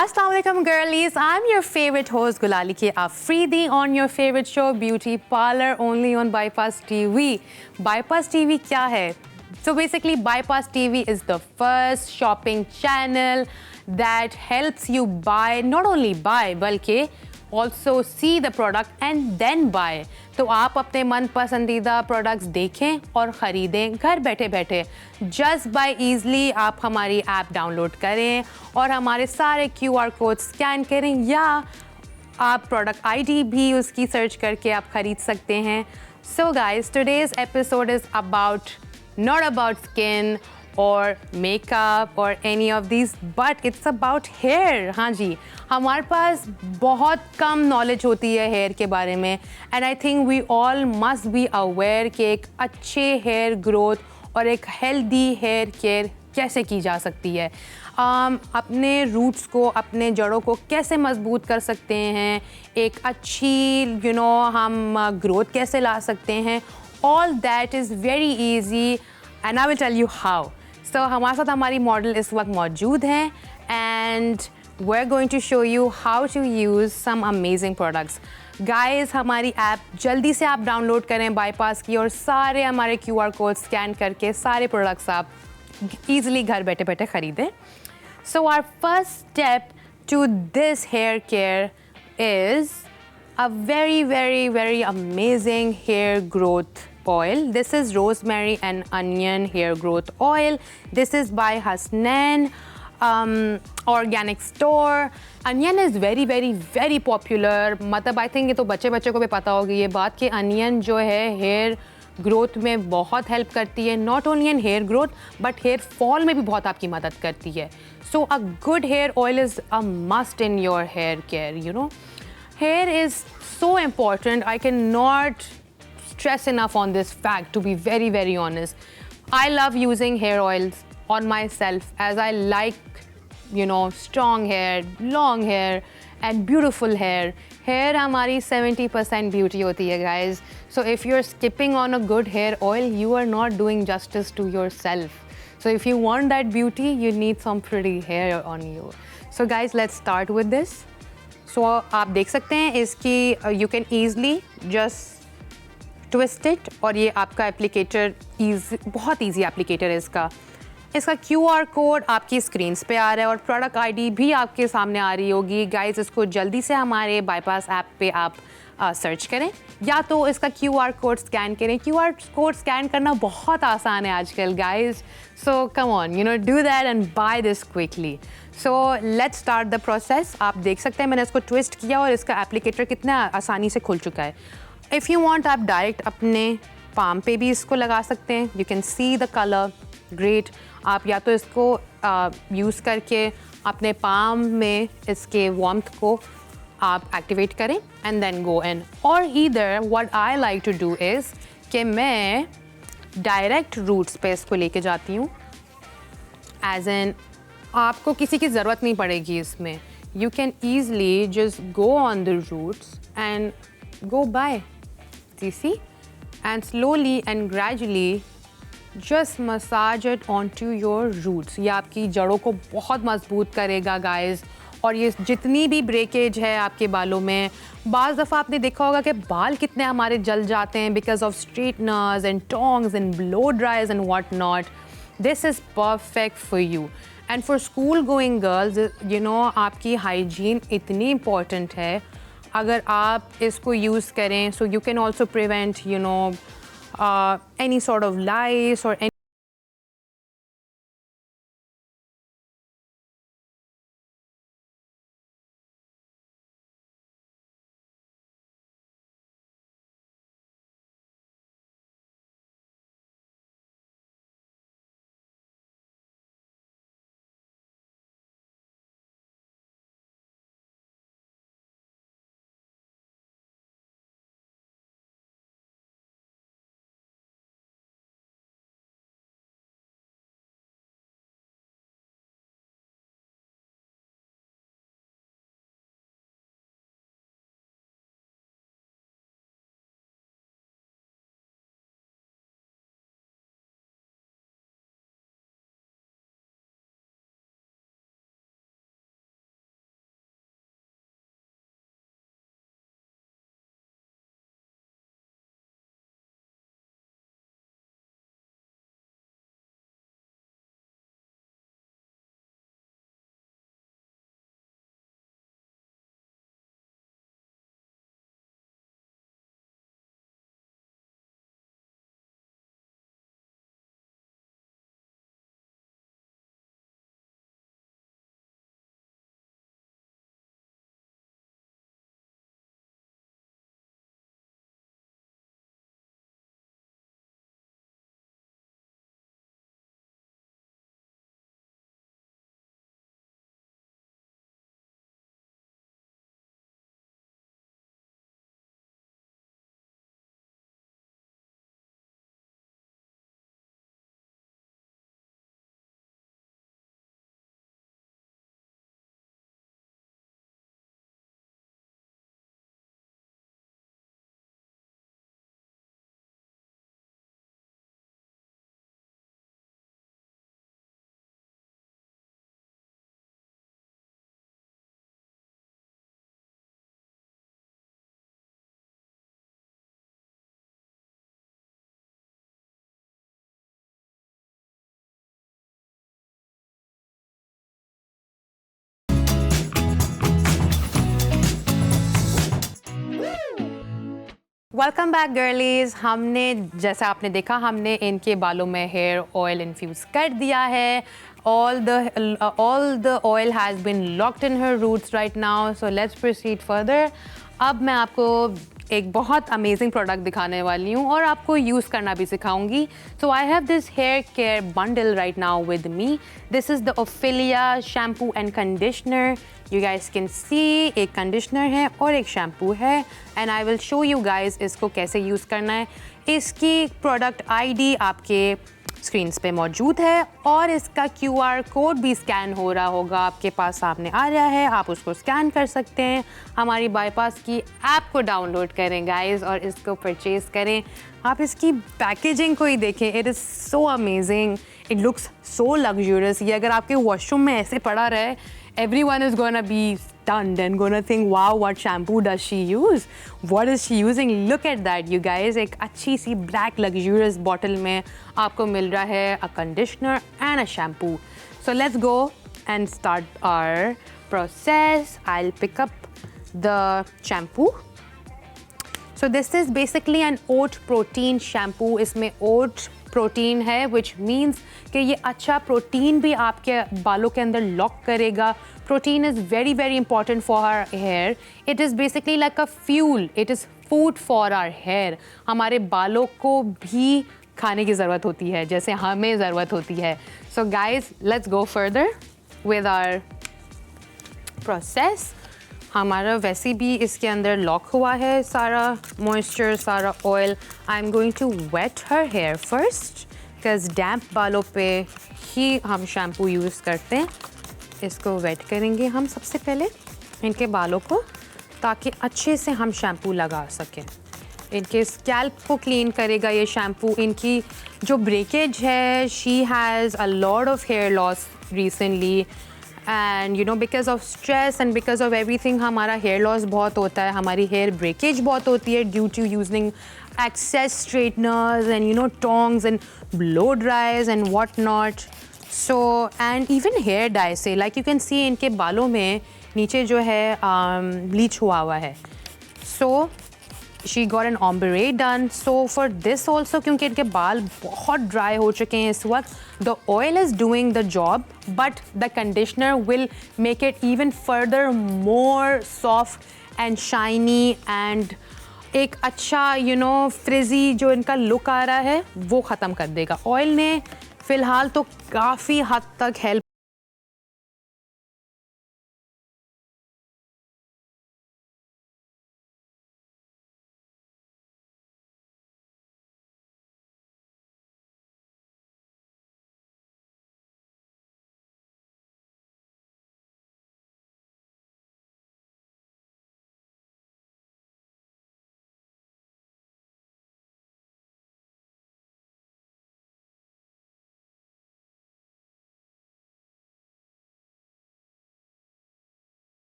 Assalamu alaikum girlies, I'm your favorite host Gulali K Afridi on your favorite show Beauty Parlor only on Bypass TV. Bypass TV क्या है? So basically Bypass TV is the first shopping channel that helps you buy, not only buy बल्कि also see the product and then buy. तो आप अपने मन पसंदीदा products देखें और ख़रीदें घर बैठे बैठे जस्ट बाय ईज़ली। आप हमारी ऐप डाउनलोड करें और हमारे सारे QR कोड स्कैन करें, या आप प्रोडक्ट ID भी उसकी सर्च करके आप ख़रीद सकते हैं। So guys, today's episode is about not about skin or makeup or any of these, but it's about hair. हाँ जी, हमारे पास बहुत कम नॉलेज होती है हेयर के बारे में, and I think we all must be aware कि एक अच्छे हेयर ग्रोथ और एक हेल्दी हेयर केयर कैसे की जा सकती है। अपने रूट्स को, अपने जड़ों को कैसे मजबूत कर सकते हैं, एक अच्छी हम ग्रोथ कैसे ला सकते हैं। All that is very easy and I will tell you how. So हमारे साथ हमारी मॉडल इस वक्त मौजूद हैं and we're going to show you how to use some amazing products. Guys, हमारी ऐप जल्दी से आप डाउनलोड करें बाईपास की और सारे हमारे QR कोड स्कैन करके सारे प्रोडक्ट्स आप easily घर बैठे बैठे खरीदें। So our first step to this hair care is a very amazing hair growth oil. This is rosemary and onion hair growth oil. This is by Hasnain organic store. Onion is very popular. मतलब I think ये तो बच्चे को भी पता होगी ये बात कि onion जो है hair ग्रोथ में बहुत हेल्प करती है, not only in hair growth but hair fall में भी बहुत आपकी मदद करती है। So a good hair oil is a must in your hair care. Hair is so important. I cannot stress enough on this fact, to be very honest. I love using hair oils on myself as I like, strong hair, long hair and beautiful hair. Hair हमारी 70% beauty होती है guys. So if you're skipping on a good hair oil, you are not doing justice to yourself. So if you want that beauty, you need some pretty hair on you. So guys, let's start with this. So आप देख सकते हैं इसकी you can easily just twist it और ये आपका applicator बहुत easy applicator है इसका QR कोड आपकी स्क्रीन्स पे आ रहा है और प्रोडक्ट ID भी आपके सामने आ रही होगी। गाइस, इसको जल्दी से हमारे बाईपास ऐप पे आप सर्च करें या तो इसका QR कोड स्कैन करें। QR कोड स्कैन करना बहुत आसान है आजकल guys. So come on, do that and buy this quickly. So let's start the process. आप देख सकते हैं मैंने इसको ट्विस्ट किया और इसका एप्लीकेटर कितना आसानी से खुल चुका है। इफ़ यू वांट आप डायरेक्ट अपने पाम पे भी इसको लगा सकते हैं। You can see the colour great. आप या तो इसको यूज़ करके अपने पाम में इसके वार्मथ को आप एक्टिवेट करें एंड देन गो इन, और either what I like to do is कि मैं डायरेक्ट रूट्स पे इसको लेके जाती हूँ। एज एन आपको किसी की ज़रूरत नहीं पड़ेगी इसमें। You can easily just go on the roots and go by, see, and slowly and gradually just massage it onto your roots. ये आपकी जड़ों को बहुत मजबूत करेगा गाइस। और ये जितनी भी ब्रेकेज है आपके बालों में, बाज़ दफ़ा आपने देखा होगा कि बाल कितने हमारे जल जाते हैं because of straighteners and tongs and blow dries and what not. This is perfect for you and for school going girls. आपकी हाइजीन इतनी इम्पॉर्टेंट है। अगर आप इसको यूज़ करें, so you can also prevent any sort of lice और welcome back गर्लीज। हमने जैसा आपने देखा हमने इनके बालों में हेयर ऑयल इन्फ्यूज़ कर दिया है। all the oil has been locked in her roots right now, so let's proceed further. अब मैं आपको एक बहुत अमेजिंग प्रोडक्ट दिखाने वाली हूँ और आपको यूज़ करना भी सिखाऊंगी। So I have this hair care bundle right now with me. This is the Ophelia shampoo and conditioner. You guys can see एक कंडीशनर है और एक शैम्पू है and I will show you guys इसको कैसे यूज़ करना है। इसकी प्रोडक्ट आईडी आपके स्क्रीन्स पे मौजूद है और इसका QR कोड भी स्कैन हो रहा होगा, आपके पास सामने आ रहा है, आप उसको स्कैन कर सकते हैं। हमारी बाईपास की ऐप को डाउनलोड करें गाइस और इसको परचेज करें। आप इसकी पैकेजिंग को ही देखें, it is so amazing, it looks so luxurious. ये अगर आपके वॉशरूम में ऐसे पड़ा रहे, everyone is gonna be stunned and gonna think, wow, what shampoo does she use? What is she using? Look at that, you guys. एक अच्छी सी black luxurious bottle में आपको मिल रहा है a conditioner and a shampoo. So let's go and start our process. I'll pick up the shampoo. So this is basically an oat protein shampoo. इसमें oat protein है which means कि ये अच्छा protein भी आपके बालों के अंदर लॉक करेगा। Protein is very very important for our hair. It is basically like a fuel, it is food for our hair. हमारे बालों को भी खाने की ज़रूरत होती है जैसे हमें ज़रूरत होती है। So guys let's go further with our process. हमारा वैसे भी इसके अंदर लॉक हुआ है सारा मॉइस्चर, सारा oil. I am going to wet her hair first because damp बालों पे ही हम शैम्पू यूज़ करते हैं। इसको वेट करेंगे हम सबसे पहले इनके बालों को, ताकि अच्छे से हम शैम्पू लगा सकें। इनके स्कैल्प को क्लीन करेगा ये शैम्पू। इनकी जो ब्रेकेज है, she has a lot of hair loss recently and you know because of stress and because of everything हमारा हेयर लॉस बहुत होता है, हमारी हेयर ब्रेकेज बहुत होती है due to using excess straighteners and you know tongs and blow dries and what not. So and even hair dye से like you can see इनके बालों में नीचे जो है ब्लीच हुआ है। सो she got an ombre done. So for this also, क्योंकि इनके बाल बहुत ड्राई हो चुके हैं इस वक्त, the oil is doing the job but the conditioner will make it even further more soft and shiny and एक अच्छा you know frizzy जो इनका look आ रहा है वो ख़त्म कर देगा। ऑयल ने फ़िलहाल तो काफ़ी हद तक हेल्प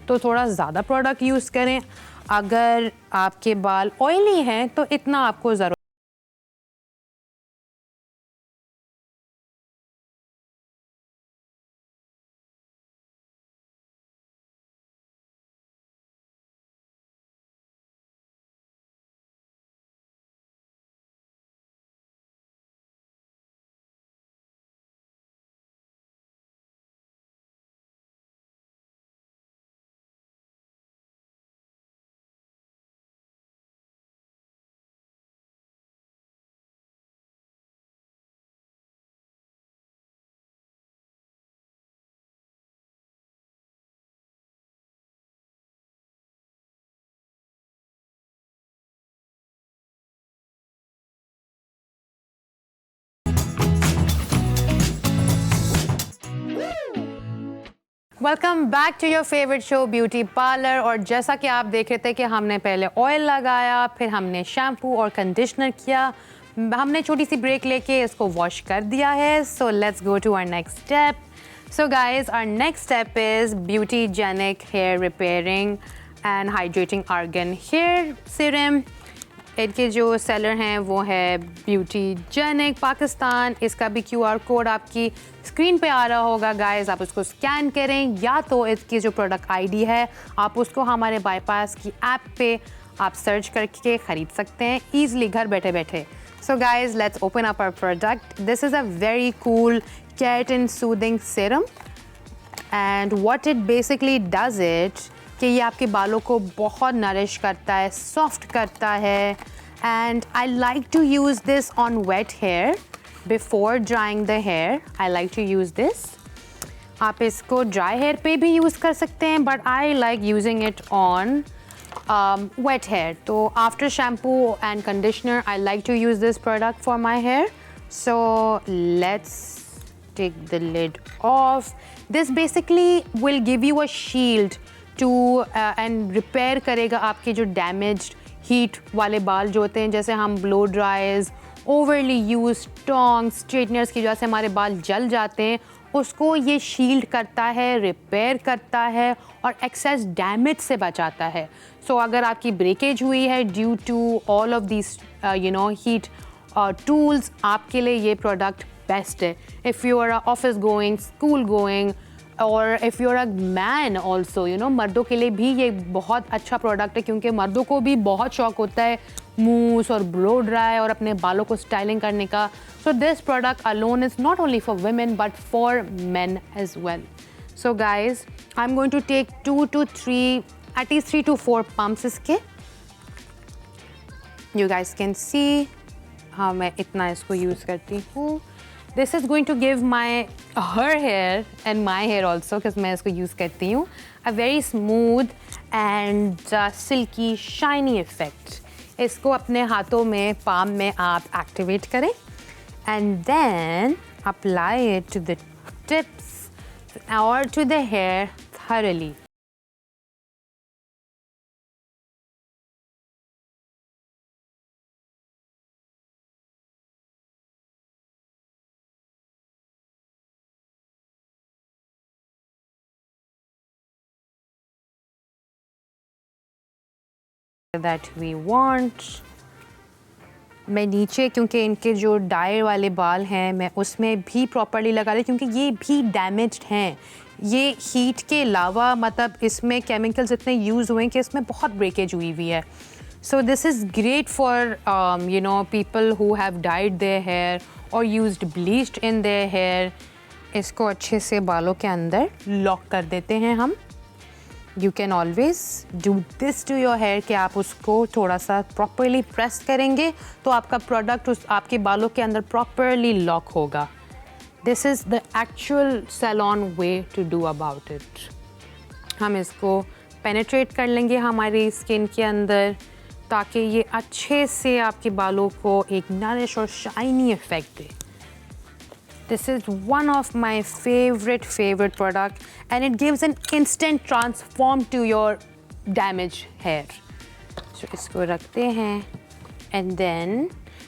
तो थोड़ा ज़्यादा प्रोडक्ट यूज़ करें। अगर आपके बाल ऑयली हैं तो इतना आपको ज़रूरत welcome back to your favourite show beauty parlour. और जैसा कि आप देख रहे थे कि हमने पहले ऑयल लगाया, फिर हमने शैम्पू और कंडीशनर किया, हमने छोटी सी ब्रेक लेके इसको वॉश कर दिया है। So let's go to our next step. So guys, our next step is Beautygenic hair repairing and hydrating argan hair serum. इनके जो सेलर हैं वो है ब्यूटी जेनिक पाकिस्तान। इसका भी QR कोड आपकी स्क्रीन पे आ रहा होगा गाइस, आप उसको स्कैन करें, या तो इसकी जो प्रोडक्ट ID है आप उसको हमारे बाईपास की ऐप पे आप सर्च करके ख़रीद सकते हैं ईज़िली घर बैठे बैठे। So guys, let's open up our product. This is a very cool keratin soothing serum and what it basically does it कि ये आपके बालों को बहुत नरिश करता है, सॉफ्ट करता है। And I like to use this on wet hair before drying the hair. I like to use this. आप इसको ड्राई हेयर पे भी यूज़ कर सकते हैं, but I like using it on wet hair. तो after shampoo and conditioner I like to use this product for my hair. So let's take the lid off. This basically will give you a shield to and repair करेगा आपके जो damaged heat वाले बाल जो होते हैं, जैसे हम blow dryers, overly used tongs, straighteners की वजह से हमारे बाल जल जाते हैं, उसको ये शील्ड करता है, रिपेयर करता है और एक्सेस डैमेज से बचाता है। सो अगर आपकी ब्रेकेज हुई है due to all of this heat tools, आपके लिए ये प्रोडक्ट बेस्ट है। If you are office going, school going, और if you are a man also, मर्दों के लिए भी ये बहुत अच्छा प्रोडक्ट है, क्योंकि मर्दों को भी बहुत शौक होता है मूस और ब्लो ड्राई और अपने बालों को स्टाइलिंग करने का। So this product alone is not only for women but for men as well. So guys, I am going to take 2 to 3, at least 3 to 4 pumps इसके। You guys can see हाँ मैं इतना इसको use करती हूँ। This is going to give her hair and my hair also, because मैं इसको use करती हूँ, a very smooth and silky shiny effect। इसको अपने हाथों में, पाम में आप एक्टिवेट करें and then apply it to the tips or to the hair thoroughly। that we want। मैं नीचे, क्योंकि इनके जो डाई वाले बाल हैं, मैं उसमें भी प्रॉपरली लगा रही, क्योंकि ये भी डैमेज्ड हैं। ये हीट के अलावा मतलब इसमें केमिकल्स इतने यूज़ हुए हैं कि इसमें बहुत ब्रेकेज हुई हुई है। So this is great for people who have dyed their hair और used bleached in their hair. इसको अच्छे से बालों के अंदर लॉक कर देते हैं हम। You can always do this to your hair कि आप उसको थोड़ा सा properly press करेंगे तो आपका प्रोडक्ट उस आपके बालों के अंदर properly lock होगा। This is the actual salon way to do about it। हम इसको penetrate कर लेंगे हमारी स्किन के अंदर, ताकि ये अच्छे से आपके बालों को एक नरिश और shiny effect they. This is one of my favorite product and it gives an instant transform to your damaged hair। So इसको रखते हैं and then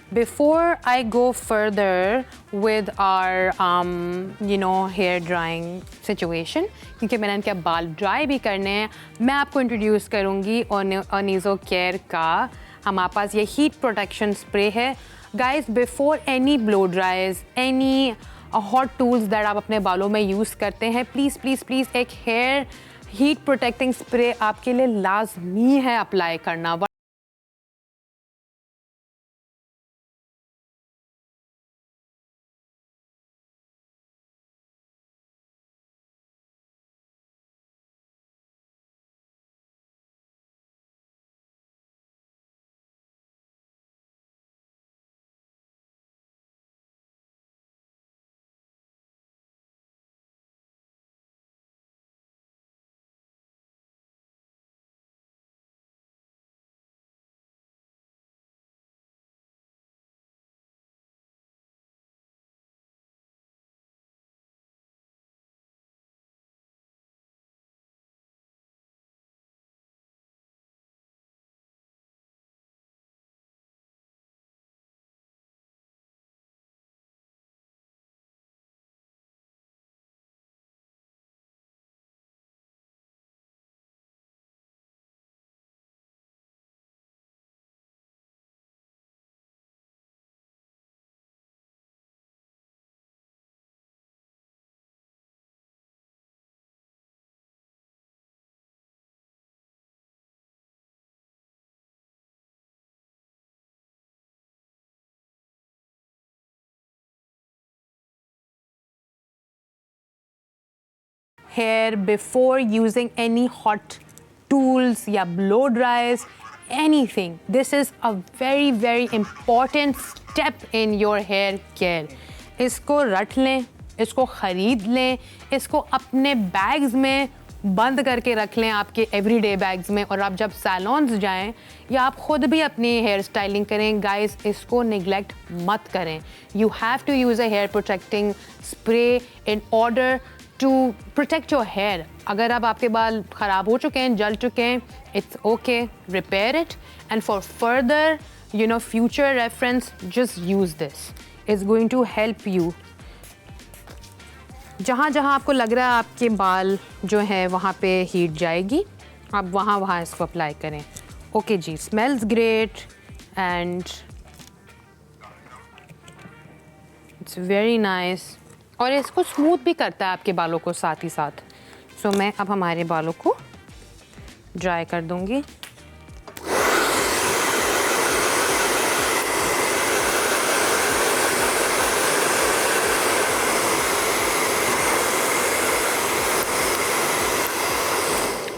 Before I go further with our hair drying situation, क्योंकि मैंने इनके बाल dry भी करने हैं, मैं आपको इंट्रोड्यूस करूँगी ओनिज़ो केयर का हमारे पास ये हीट प्रोटेक्शन स्प्रे है. Guys, before any blow dryers, any hot tools that आप अपने बालों में यूज़ करते हैं, प्लीज़ प्लीज़ प्लीज़ एक हेयर हीट प्रोटेक्टिंग स्प्रे आपके लिए लाजमी है अप्लाई करना. Hair before using any hot tools या blow dryers, anything. This is a very very important step in your hair care. इसको रट लें, इसको ख़रीद लें, इसको अपने बैग्स में बंद करके रख लें, आपके एवरीडे बैग्स में. और आप जब सैलून्स जाएं या आप ख़ुद भी अपनी हेयर स्टाइलिंग करें, गाइस इसको निगलेक्ट मत करें. You have to use a hair protecting spray in order to protect your hair. अगर अब आपके बाल ख़राब हो चुके हैं, जल चुके हैं, it's okay, repair it, and for further future reference just use this. It's going to help you. जहाँ जहाँ आपको लग रहा है आपके बाल जो है वहाँ पे हीट जाएगी, आप वहाँ वहाँ इसको अप्लाई करें. ओके जी, smells great and it's very nice. और इसको स्मूथ भी करता है आपके बालों को साथ ही साथ. सो मैं अब हमारे बालों को ड्राई कर दूंगी.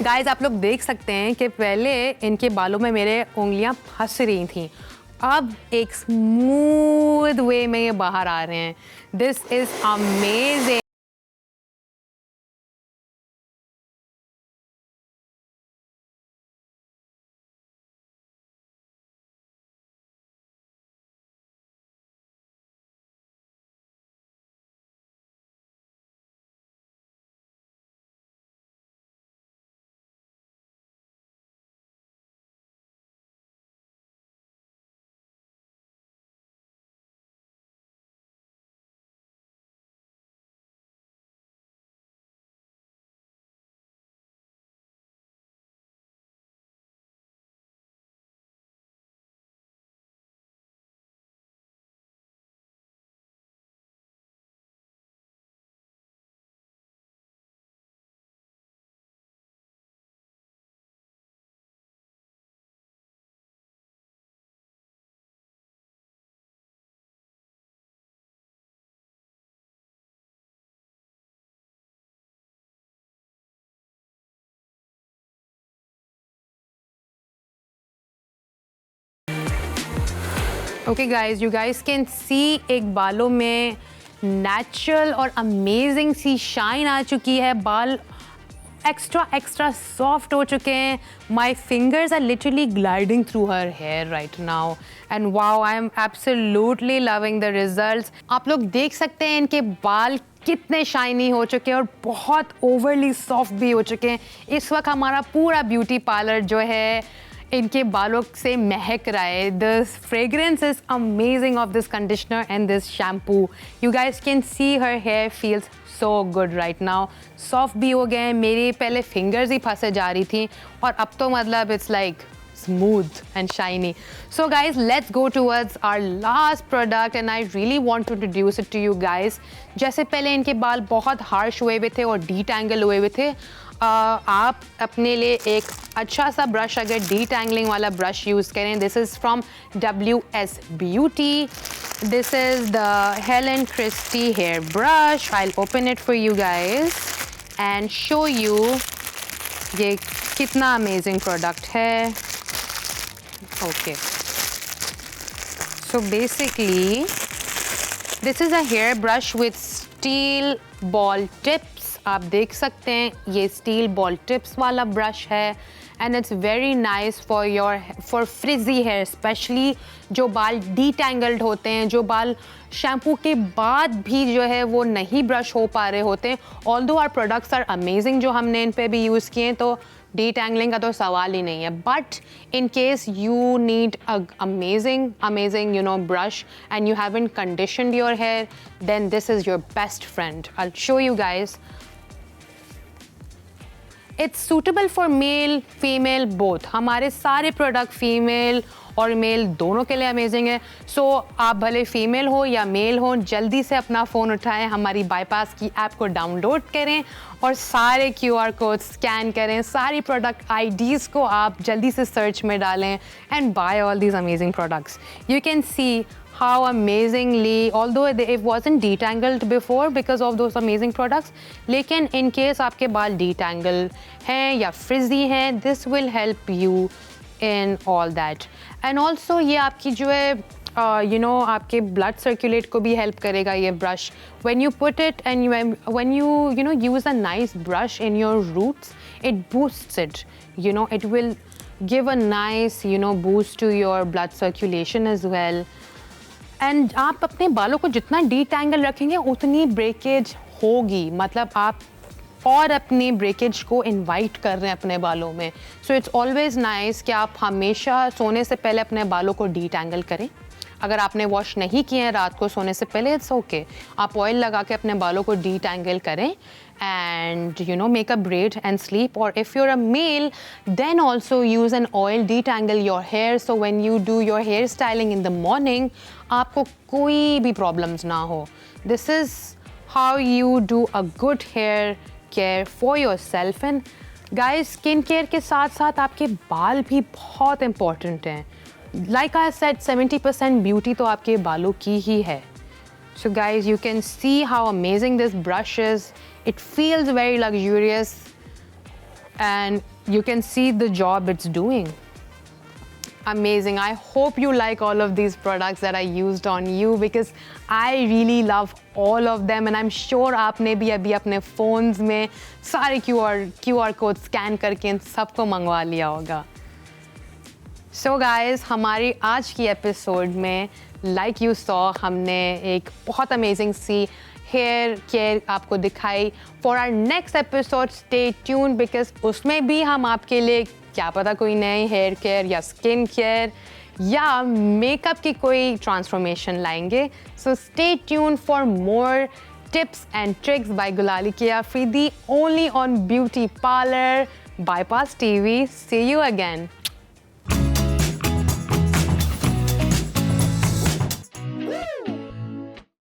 गाइस, आप लोग देख सकते हैं कि पहले इनके बालों में मेरे उंगलियां फंस रही थी, अब एक स्मूथ वे में ये बाहर आ रहे हैं. This is amazing. Okay guys, you guys can see एक बालों में नेचुरल और अमेजिंग सी शाइन आ चुकी है. बाल एक्स्ट्रा सॉफ्ट हो चुके हैं. My fingers are literally gliding through her hair right now and wow, I am absolutely loving the results. आप लोग देख सकते हैं इनके बाल कितने शाइनी हो चुके हैं और बहुत ओवरली सॉफ्ट भी हो चुके हैं. इस वक्त हमारा पूरा ब्यूटी पार्लर जो है इनके बालों से महक रहा है. The fragrance is amazing of this conditioner and this shampoo. You guys can see her hair feels so good right now. Soft भी हो गए हैं. मेरी पहले fingers ही फंसे जा रही थी और अब तो मतलब it's like smooth and shiny. So guys, let's go towards our last product and I really want to introduce it to you guys. जैसे पहले इनके बाल बहुत harsh हुए हुए थे और detangle हुए हुए थे, आप अपने लिए एक अच्छा सा ब्रश अगर डीटैंगलिंग वाला ब्रश यूज़ करें. This is from WS Beauty. This is the Helen Christie hair brush. I will open it for you guys and show you ये कितना अमेजिंग प्रोडक्ट है. Okay, so basically this is a hair brush with steel ball tips. आप देख सकते हैं ये steel ball tips वाला brush है and it's very nice for frizzy hair, specially जो बाल डीटैंगल्ड होते हैं, जो बाल शैम्पू के बाद भी जो है वो नहीं ब्रश हो पा रहे होते हैं. Although our products are amazing जो हमने इन पे भी यूज़ किए हैं, तो डीटैंगलिंग का तो सवाल ही नहीं है. But in case you need amazing you know brush and you haven't conditioned your hair, then this is your best friend. I'll show you guys. It's suitable for male, female both. हमारे सारे product female और mail दोनों के लिए amazing है. सो आप भले female हो या मेल हो, जल्दी से अपना फ़ोन उठाएं, हमारी बाईपास की ऐप को डाउनलोड करें और सारे QR कोड स्कैन करें. सारी प्रोडक्ट IDs को आप जल्दी से सर्च में डालें and buy all these amazing products. You can see how amazingly, although it wasn't detangled before because of those amazing products, लेकिन in case आपके बाल detangle हैं या frizzy हैं, this will help you in all that. And also ये आपकी जो है you know आपके blood circulate को भी help करेगा ये brush. When you put it and when you know use a nice brush in your roots, it boosts it. You know it will give a nice you know boost to your blood circulation as well. And आप अपने बालों को जितना डीटैंगल रखेंगे उतनी breakage होगी. मतलब आप और अपनी ब्रेकेज को इनवाइट कर रहे हैं अपने बालों में. सो इट्स ऑलवेज नाइस कि आप हमेशा सोने से पहले अपने बालों को डीटैंगल करें. अगर आपने वॉश नहीं किए हैं रात को सोने से पहले, इट्स ओके. आप ऑयल लगा के अपने बालों को डीटैंगल करें and you know make a braid and sleep. Or if you're a male, then also use an oil, detangle your hair, so when you do your hair styling in the morning आपको कोई भी problems ना हो. This is how you do a good hair care for yourself. And guys, skin care के साथ साथ आपके बाल भी बहुत important हैं. Like I said, 70% beauty तो आपके बालों की ही है. So guys, you can see how amazing this brush is. It feels very luxurious and you can see the job it's doing. Amazing. I hope you like all of these products that I used on you because I really love all of them and I'm sure आपने भी अभी अपने phones में सारे QR code scan करके इन सबको मंगवा लिया होगा. So guys, हमारी आज की एपिसोड में like you saw हमने एक बहुत amazing सी हेयर केयर आपको दिखाई. For our next episode, stay tuned because उसमें भी हम आपके लिए क्या पता कोई नए हेयर केयर या स्किन केयर या मेकअप की कोई ट्रांसफॉर्मेशन लाएंगे. So stay tuned for more tips and tricks by Gulalikia Afridi only on Beauty Parlour Bypass TV. See you again.